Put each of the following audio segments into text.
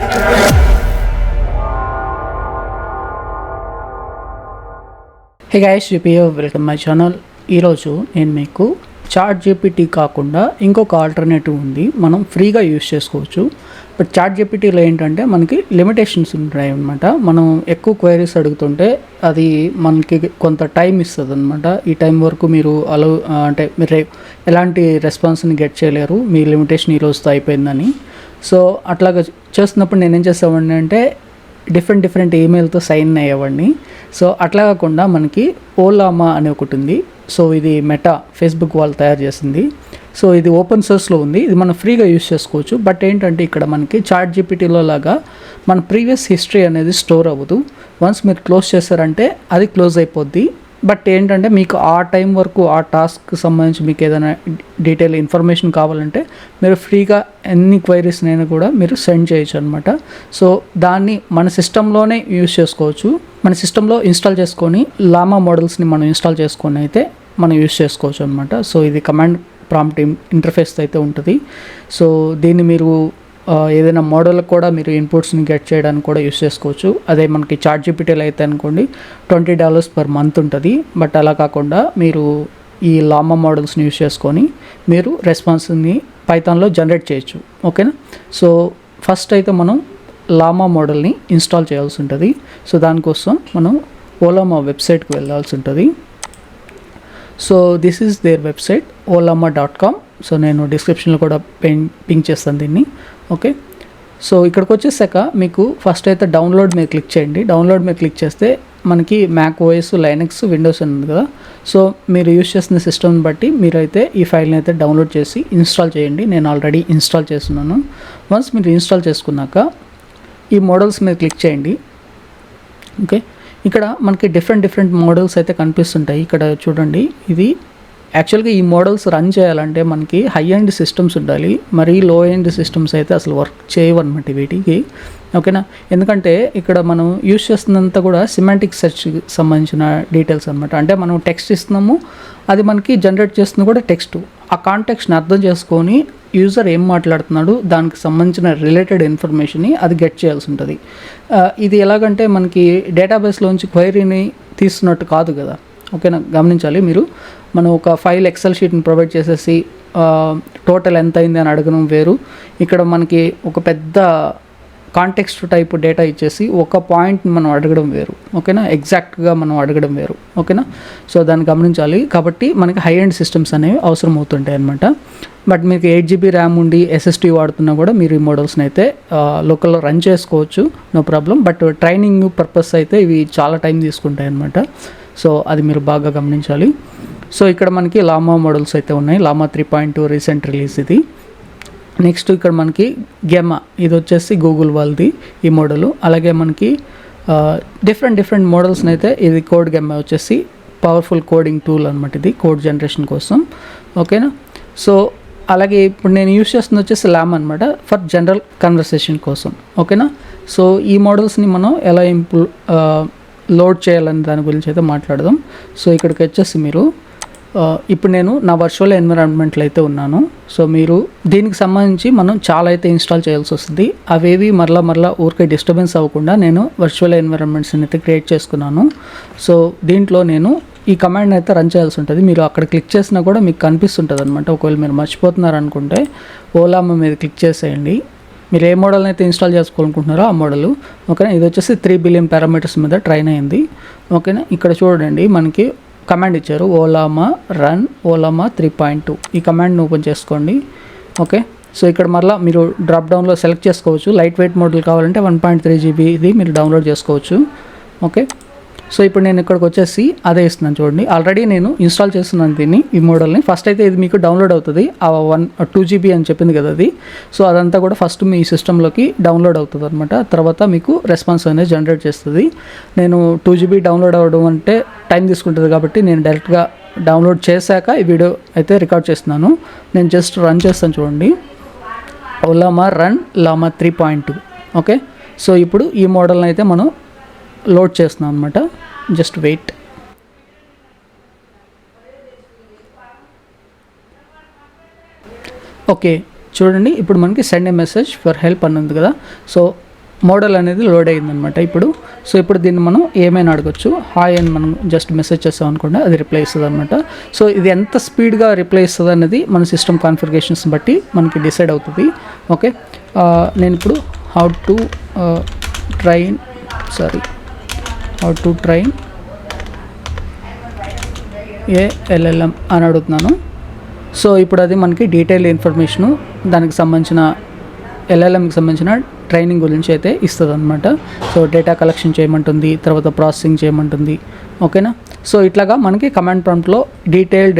హే guys, జిపియో welcome my channel. ఈరోజు నేను మీకు చాట్ జీపీటీ కాకుండా ఇంకొక ఆల్టర్నేటివ్ ఉంది, మనం ఫ్రీగా యూజ్ చేసుకోవచ్చు. బట్ చాట్ జీపీటీలో ఏంటంటే మనకి లిమిటేషన్స్ ఉంటాయి అనమాట. మనం ఎక్కువ క్వైరీస్ అడుగుతుంటే అది మనకి కొంత టైం ఇస్తుంది అనమాట. ఈ టైం వరకు మీరు అంటే మీరు ఎలాంటి రెస్పాన్స్ని గెట్ చేయలేరు, మీ లిమిటేషన్ ఈ రోజుతో అయిపోయిందని. సో అట్లాగా చేస్తున్నప్పుడు నేనేం చేసేవాడిని అంటే డిఫరెంట్ ఈమెయిల్తో సైన్ అయ్యేవాడిని. సో అట్లా కాకుండా మనకి LLaMA అనే ఒకటి ఉంది. సో ఇది మెటా ఫేస్బుక్ వాళ్ళు తయారు చేసింది. సో ఇది ఓపెన్ సోర్స్లో ఉంది, ఇది మనం ఫ్రీగా యూజ్ చేసుకోవచ్చు. బట్ ఏంటంటే ఇక్కడ మనకి చాట్ జీపీటీలో లాగా మన ప్రీవియస్ హిస్టరీ అనేది స్టోర్ అవ్వదు. వన్స్ మీరు క్లోజ్ చేశారంటే అది క్లోజ్ అయిపోద్ది. బట్ ఏంటంటే మీకు ఆ టైం వరకు ఆ టాస్క్కి సంబంధించి మీకు ఏదైనా డీటెయిల్ ఇన్ఫర్మేషన్ కావాలంటే మీరు ఫ్రీగా ఎన్ని క్వైరీస్నైనా కూడా మీరు సెండ్ చేయొచ్చు అనమాట. సో దాన్ని మన సిస్టంలోనే యూజ్ చేసుకోవచ్చు. మన సిస్టంలో ఇన్స్టాల్ చేసుకొని LLaMA మోడల్స్ని మనం ఇన్స్టాల్ చేసుకొని అయితే మనం యూజ్ చేసుకోవచ్చు అనమాట. సో ఇది కమాండ్ ప్రాంప్ట్ ఇంటర్ఫేస్ అయితే ఉంటుంది. సో దీన్ని మీరు ఏదైనా మోడల్కి కూడా మీరు ఇన్పుట్స్ని గెట్ చేయడానికి కూడా యూస్ చేసుకోవచ్చు. అదే మనకి చాట్ జీపీటీలో అయితే అనుకోండి $20 per month ఉంటుంది. బట్ అలా కాకుండా మీరు ఈ LLaMA మోడల్స్ని యూస్ చేసుకొని మీరు రెస్పాన్స్ని పైథాన్లో జనరేట్ చేయొచ్చు. ఓకేనా. సో ఫస్ట్ అయితే మనం LLaMA మోడల్ని ఇన్స్టాల్ చేయాల్సి ఉంటుంది. సో దానికోసం మనం LLaMA వెబ్సైట్కి వెళ్ళాల్సి ఉంటుంది. So this is there website LLaMA.com. So నేను డిస్క్రిప్షన్లో కూడా పింక్ చేస్తాను దీన్ని. ఓకే. సో ఇక్కడికి వచ్చేసాక మీకు ఫస్ట్ అయితే డౌన్లోడ్ మీద క్లిక్ చేయండి. డౌన్లోడ్ మీద క్లిక్ చేస్తే మనకి మ్యాక్ ఓఎస్, లైనక్స్, విండోస్ అని ఉంది కదా. సో మీరు యూజ్ చేసిన సిస్టమ్ని బట్టి మీరైతే ఈ ఫైల్ని అయితే డౌన్లోడ్ చేసి ఇన్స్టాల్ చేయండి. నేను ఆల్రెడీ ఇన్స్టాల్ చేస్తున్నాను. వన్స్ మీరు ఇన్స్టాల్ చేసుకున్నాక ఈ మోడల్స్ మీద క్లిక్ చేయండి. ఓకే. ఇక్కడ మనకి డిఫరెంట్ మోడల్స్ అయితే కనిపిస్తుంటాయి. ఇక్కడ చూడండి, ఇది యాక్చువల్గా ఈ మోడల్స్ రన్ చేయాలంటే మనకి హై ఎండ్ సిస్టమ్స్ ఉండాలి. మరీ లో ఎండ్ సిస్టమ్స్ అయితే అసలు వర్క్ చేయవన్నమాట వీటికి. ఓకేనా. ఎందుకంటే ఇక్కడ మనం యూజ్ చేస్తున్నంత కూడా సిమాంటిక్ సెర్చ్కి సంబంధించిన డీటెయిల్స్ అనమాట. అంటే మనం టెక్స్ట్ ఇస్తున్నాము, అది మనకి జనరేట్ చేస్తుంది కూడా టెక్స్ట్. ఆ కాంటెక్స్ట్ని అర్థం చేసుకొని యూజర్ ఏం మాట్లాడుతున్నాడు దానికి సంబంధించిన రిలేటెడ్ ఇన్ఫర్మేషన్ని అది గెట్ చేయాల్సి ఉంటుంది. ఇది ఎలాగంటే మనకి డేటాబేస్లోంచి క్వైరీని తీస్తున్నట్టు కాదు కదా. ఓకేనా, గమనించాలి మీరు. మనం ఒక ఫైల్ ఎక్సెల్ షీట్ని ప్రొవైడ్ చేసేసి టోటల్ ఎంత అయింది అని అడగడం వేరు, ఇక్కడ మనకి ఒక పెద్ద కాంటెక్స్ట్ టైప్ డేటా ఇచ్చేసి ఒక పాయింట్ని మనం అడగడం వేరు. ఓకేనా, ఎగ్జాక్ట్గా మనం అడగడం వేరు. ఓకేనా. సో దాన్ని గమనించాలి. కాబట్టి మనకి హై ఎండ్ సిస్టమ్స్ అనేవి అవసరం అవుతుంటాయి అనమాట. బట్ మీకు 8 GB ర్యామ్ ఉండి SSD వాడుతున్నా కూడా మీరు ఈ మోడల్స్ని అయితే లోకల్లో రన్ చేసుకోవచ్చు, no problem. But training purpose అయితే ఇవి చాలా టైం తీసుకుంటాయి అనమాట. సో అది మీరు బాగా గమనించాలి. సో ఇక్కడ మనకి LLaMA మోడల్స్ అయితే ఉన్నాయి. LLaMA 3.2 రీసెంట్ రిలీజ్ ఇది. నెక్స్ట్ ఇక్కడ మనకి గెమా, ఇది వచ్చేసి గూగుల్ వాళ్ళది ఈ మోడలు. అలాగే మనకి డిఫరెంట్ మోడల్స్ని అయితే ఇది కోడ్ గెమా వచ్చేసి పవర్ఫుల్ కోడింగ్ టూల్ అనమాట, ఇది కోడ్ జనరేషన్ కోసం. ఓకేనా. సో అలాగే ఇప్పుడు నేను యూస్ చేస్తుంది వచ్చేసి LLaMA అనమాట, ఫర్ జనరల్ కన్వర్సేషన్ కోసం. ఓకేనా. సో ఈ మోడల్స్ని మనం ఎలా లోడ్ చేయాలని దాని గురించి అయితే మాట్లాడదాం. సో ఇక్కడికి వచ్చేసి మీరు ఇప్పుడు నేను నా వర్చువల్ ఎన్విరాన్మెంట్లో అయితే ఉన్నాను. సో మీరు దీనికి సంబంధించి మనం చాలా అయితే ఇన్స్టాల్ చేయాల్సి వస్తుంది. అవేవి మరలా ఊరికే డిస్టర్బెన్స్ అవ్వకుండా నేను వర్చువల్ ఎన్విరాన్మెంట్స్ని అయితే క్రియేట్ చేసుకున్నాను. సో దీంట్లో నేను ఈ కమాండ్ అయితే రన్ చేయాల్సి ఉంటుంది. మీరు అక్కడ క్లిక్ చేసినా కూడా మీకు కనిపిస్తుంటుంది అనమాట. ఒకవేళ మీరు మర్చిపోతున్నారు అనుకుంటే LLaMA మీద క్లిక్ చేసేయండి. మీరు ఏ మోడల్ని అయితే ఇన్స్టాల్ చేసుకోవాలనుకుంటున్నారో ఆ మోడల్. ఓకేనా. ఇది వచ్చేసి 3 బిలియన్ పారామీటర్స్ మీద ట్రైన్ అయింది. ఓకేనా. ఇక్కడ చూడండి మనకి కమాండ్ ఇచ్చారు, LLaMA రన్ LLaMA 3.2. ఈ కమాండ్ని ఓపెన్ చేసుకోండి. ఓకే. సో ఇక్కడ మరలా మీరు డ్రాప్ డౌన్లో సెలెక్ట్ చేసుకోవచ్చు. లైట్ వెయిట్ మోడల్ కావాలంటే 1.3 GB ఇది మీరు డౌన్లోడ్ చేసుకోవచ్చు. ఓకే. సో ఇప్పుడు నేను ఇక్కడికి వచ్చేసి అదే ఇస్తున్నాను చూడండి. ఆల్రెడీ నేను ఇన్స్టాల్ చేస్తున్నాను దీన్ని, ఈ మోడల్ని. ఫస్ట్ అయితే ఇది మీకు డౌన్లోడ్ అవుతుంది, ఆ 2 GB అని చెప్పింది కదా అది. సో అదంతా కూడా ఫస్ట్ మీ సిస్టంలోకి డౌన్లోడ్ అవుతుంది అనమాట. తర్వాత మీకు రెస్పాన్స్ అనేది జనరేట్ చేస్తుంది. నేను 2 GB డౌన్లోడ్ అవ్వడం అంటే టైం తీసుకుంటుంది కాబట్టి నేను డైరెక్ట్గా డౌన్లోడ్ చేశాక ఈ వీడియో అయితే రికార్డ్ చేస్తున్నాను. నేను జస్ట్ రన్ చేస్తాను చూడండి, LLaMA run LLaMA 3.2. Okay. So ఇప్పుడు ఈ మోడల్ని అయితే మనం లోడ్ చేస్తున్నాం అనమాట. Just wait. ఓకే చూడండి, ఇప్పుడు మనకి send A message for help అని ఉంది కదా. సో మోడల్ అనేది లోడ్ అయిందనమాట ఇప్పుడు. సో ఇప్పుడు దీన్ని మనం ఏమైనా అడగచ్చు. హాయ్ అని మనం జస్ట్ మెసేజ్ చేస్తాం అనుకోండి, అది రిప్లై ఇస్తుంది అనమాట. సో ఇది ఎంత స్పీడ్గా రిప్లై ఇస్తుంది అనేది మన సిస్టమ్ కాన్ఫిగరేషన్స్ బట్టి మనకి డిసైడ్ అవుతుంది. ఓకే, నేను ఇప్పుడు how to train A LLM అని అడుగుతున్నాను. సో ఇప్పుడు అది మనకి డీటెయిల్ ఇన్ఫర్మేషను దానికి సంబంధించిన LLMకి సంబంధించిన ట్రైనింగ్ గురించి అయితే ఇస్తుంది అనమాట. సో డేటా కలెక్షన్ చేయమంటుంది, తర్వాత ప్రాసెసింగ్ చేయమంటుంది. ఓకేనా. సో ఇట్లాగా మనకి కమాండ్ ప్రాంప్ట్లో డీటెయిల్డ్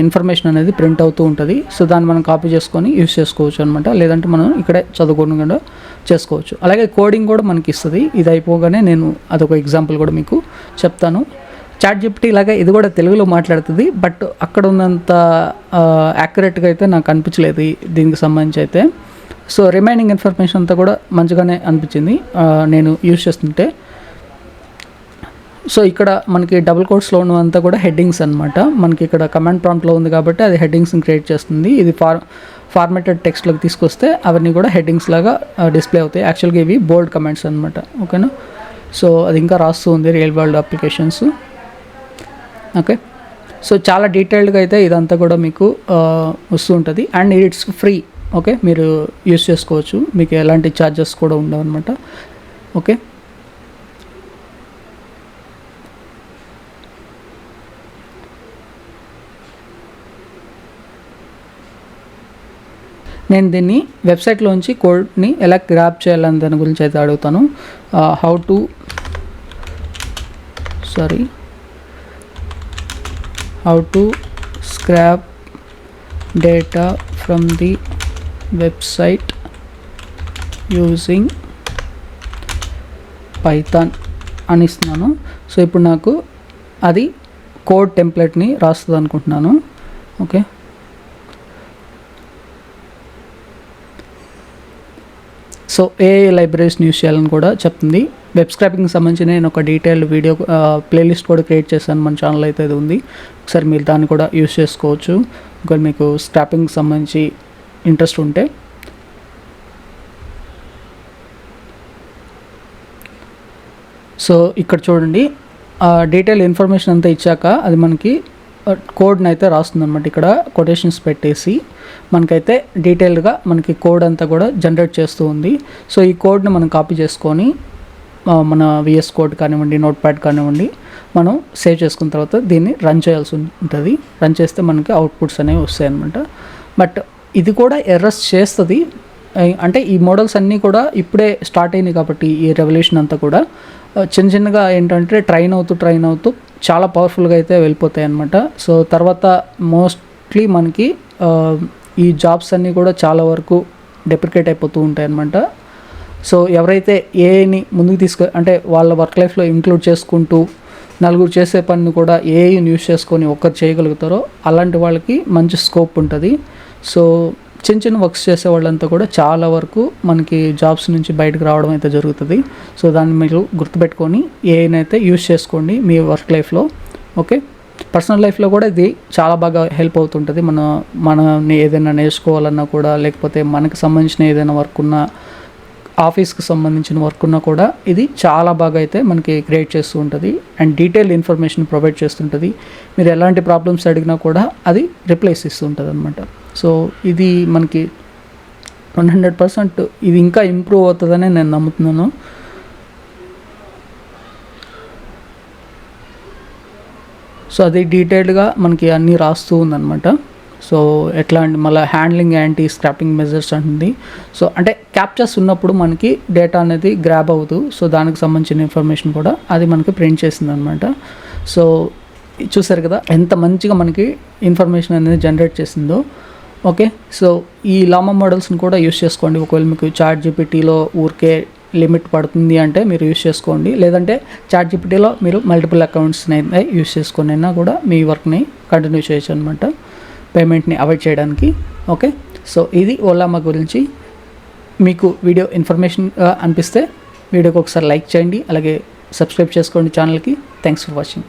ఇన్ఫర్మేషన్ అనేది ప్రింట్ అవుతూ ఉంటుంది. సో దాన్ని మనం కాపీ చేసుకొని యూస్ చేసుకోవచ్చు అనమాట. లేదంటే మనం ఇక్కడే చదువుకోవడం కూడా చేసుకోవచ్చు. అలాగే కోడింగ్ కూడా మనకి ఇస్తుంది. ఇది అయిపోగానే నేను అదొక ఎగ్జాంపుల్ కూడా మీకు చెప్తాను. ChatGPT ఇలాగే ఇది కూడా తెలుగులో మాట్లాడుతుంది, బట్ అక్కడ ఉన్నంత యాక్యురేట్గా అయితే నాకు అనిపించలేదు దీనికి సంబంధించి అయితే. సో రిమైనింగ్ ఇన్ఫర్మేషన్ అంతా కూడా మంచిగానే అనిపించింది నేను యూజ్ చేస్తుంటే. సో ఇక్కడ మనకి డబుల్ కోట్స్లో ఉన్నదంతా కూడా హెడ్డింగ్స్ అనమాట. మనకి ఇక్కడ కమాండ్ ప్రాంప్ట్లో ఉంది కాబట్టి అది హెడ్డింగ్స్ని క్రియేట్ చేస్తుంది. ఇది ఫార్మాటెడ్ టెక్స్ట్లోకి తీసుకొస్తే అవన్నీ కూడా హెడ్డింగ్స్ లాగా డిస్ప్లే అవుతాయి. యాక్చువల్గా ఇవి బోల్డ్ కమెంట్స్ అనమాట. ఓకేనా. సో అది ఇంకా రాస్తూ ఉంది real world applications. Okay, so చాలా డీటెయిల్డ్గా అయితే ఇదంతా కూడా మీకు వస్తూ ఉంటుంది. And it's free. ఓకే, మీరు యూస్ చేసుకోవచ్చు, మీకు ఎలాంటి ఛార్జెస్ కూడా ఉండవు అనమాట. ఓకే, నేను దీన్ని వెబ్సైట్లోంచి కోడ్ని ఎలా గ్రాప్ చేయాలని దాని గురించి అయితే అడుగుతాను. How to scrap data from the website using Python అని ఇస్తున్నాను. సో ఇప్పుడు నాకు అది కోడ్ టెంప్లెట్ని రాస్తుంది అనుకుంటున్నాను. ఓకే, సో AI లైబ్రరీస్ని యూస్ చేయాలని కూడా చెప్తుంది. వెబ్ స్క్రాపింగ్కి సంబంధించి నేను ఒక డీటెయిల్డ్ వీడియో ప్లేలిస్ట్ కూడా క్రియేట్ చేశాను, మన ఛానల్ అయితే అది ఉంది. ఒకసారి మీరు దాన్ని కూడా యూస్ చేసుకోవచ్చు ఒకవేళ మీకు స్క్రాపింగ్కి సంబంధించి ఇంట్రెస్ట్ ఉంటే. సో ఇక్కడ చూడండి, డీటెయిల్ ఇన్ఫర్మేషన్ అంతా ఇచ్చాక అది మనకి కోడ్ని అయితే రాస్తుంది అనమాట. ఇక్కడ కొటేషన్స్ పెట్టేసి మనకైతే డీటెయిల్డ్గా మనకి కోడ్ అంతా కూడా జనరేట్ చేస్తూ ఉంది. సో ఈ కోడ్ని మనం కాపీ చేసుకొని మన VS కోడ్ కానివ్వండి, నోట్ప్యాడ్ కానివ్వండి, మనం సేవ్ చేసుకున్న తర్వాత దీన్ని రన్ చేయాల్సి ఉంటుంది. రన్ చేస్తే మనకి అవుట్పుట్స్ అనేవి వస్తాయి అనమాట. బట్ ఇది కూడా ఎర్రర్స్ చేస్తుంది. అంటే ఈ మోడల్స్ అన్నీ కూడా ఇప్పుడే స్టార్ట్ అయినాయి కాబట్టి ఈ రెవల్యూషన్ అంతా కూడా చిన్నగా ఏంటంటే ట్రైన్ అవుతూ చాలా పవర్ఫుల్గా అయితే వెళ్ళిపోతాయి అన్నమాట. సో తర్వాత మోస్ట్లీ మనకి ఈ జాబ్స్ అన్నీ కూడా చాలా వరకు డెప్రికేట్ అయిపోతూ ఉంటాయి అన్నమాట. సో ఎవరైతే ఏఐని ముందుకు అంటే వాళ్ళ వర్క్ లైఫ్లో ఇంక్లూడ్ చేసుకుంటూ నలుగురు చేసే పనిని కూడా ఏఐని యూస్ చేసుకొని ఒక్కరు చేయగలుగుతారో అలాంటి వాళ్ళకి మంచి స్కోప్ ఉంటుంది. సో చిన్న వర్క్స్ చేసే వాళ్ళంతా కూడా చాలా వరకు మనకి జాబ్స్ నుంచి బయటకు రావడం అయితే జరుగుతుంది. సో దాన్ని మీరు గుర్తుపెట్టుకొని ఏఐని అయితే యూస్ చేసుకోండి మీ వర్క్ లైఫ్లో. ఓకే, పర్సనల్ లైఫ్లో కూడా ఇది చాలా బాగా హెల్ప్ అవుతుంటుంది. మన ఏదైనా నేర్చుకోవాలన్నా కూడా, లేకపోతే మనకు సంబంధించిన ఏదైనా వర్క్ ఉన్నా, ఆఫీస్కి సంబంధించిన వర్క్ ఉన్నా కూడా ఇది చాలా బాగా అయితే మనకి క్రియేట్ చేస్తూ ఉంటుంది అండ్ డీటెయిల్డ్ ఇన్ఫర్మేషన్ ప్రొవైడ్ చేస్తుంటుంది. మీరు ఎలాంటి ప్రాబ్లమ్స్ అడిగినా కూడా అది రిప్లైస్ ఇస్తూ ఉంటుంది అనమాట. సో ఇది మనకి 100% ఇది ఇంకా ఇంప్రూవ్ అవుతుందని నేను నమ్ముతున్నాను. సో అది డీటెయిల్డ్గా మనకి అన్నీ రాస్తూ ఉందన్నమాట. సో ఎట్లా అంటే మళ్ళీ హ్యాండ్లింగ్ యాంటీ స్క్రాపింగ్ మెజర్స్ అంటుంది. సో అంటే క్యాప్చర్స్ ఉన్నప్పుడు మనకి డేటా అనేది గ్రాబ్ అవ్వదు. సో దానికి సంబంధించిన ఇన్ఫర్మేషన్ కూడా అది మనకి ప్రింట్ చేసింది అనమాట. సో చూసారు కదా ఎంత మంచిగా మనకి ఇన్ఫర్మేషన్ అనేది జనరేట్ చేసిందో. ఓకే, సో ఈ లామా మోడల్స్ని కూడా యూస్ చేసుకోండి. ఒకవేళ మీకు ChatGPTలో ఊరికే లిమిట్ పడుతుంది అంటే మీరు యూస్ చేసుకోండి. లేదంటే ChatGPTలో మీరు మల్టిపుల్ అకౌంట్స్ని అయితే యూస్ చేసుకొని అయినా కూడా మీ వర్క్ని కంటిన్యూ చేయొచ్చు అనమాట, పేమెంట్ని అవాయిడ్ చేయడానికి. ఓకే, సో ఇది LLaMA గురించి. మీకు వీడియో ఇన్ఫర్మేషన్గా అనిపిస్తే వీడియోకి ఒకసారి లైక్ చేయండి, అలాగే సబ్స్క్రైబ్ చేసుకోండి ఛానల్కి. Thanks for watching.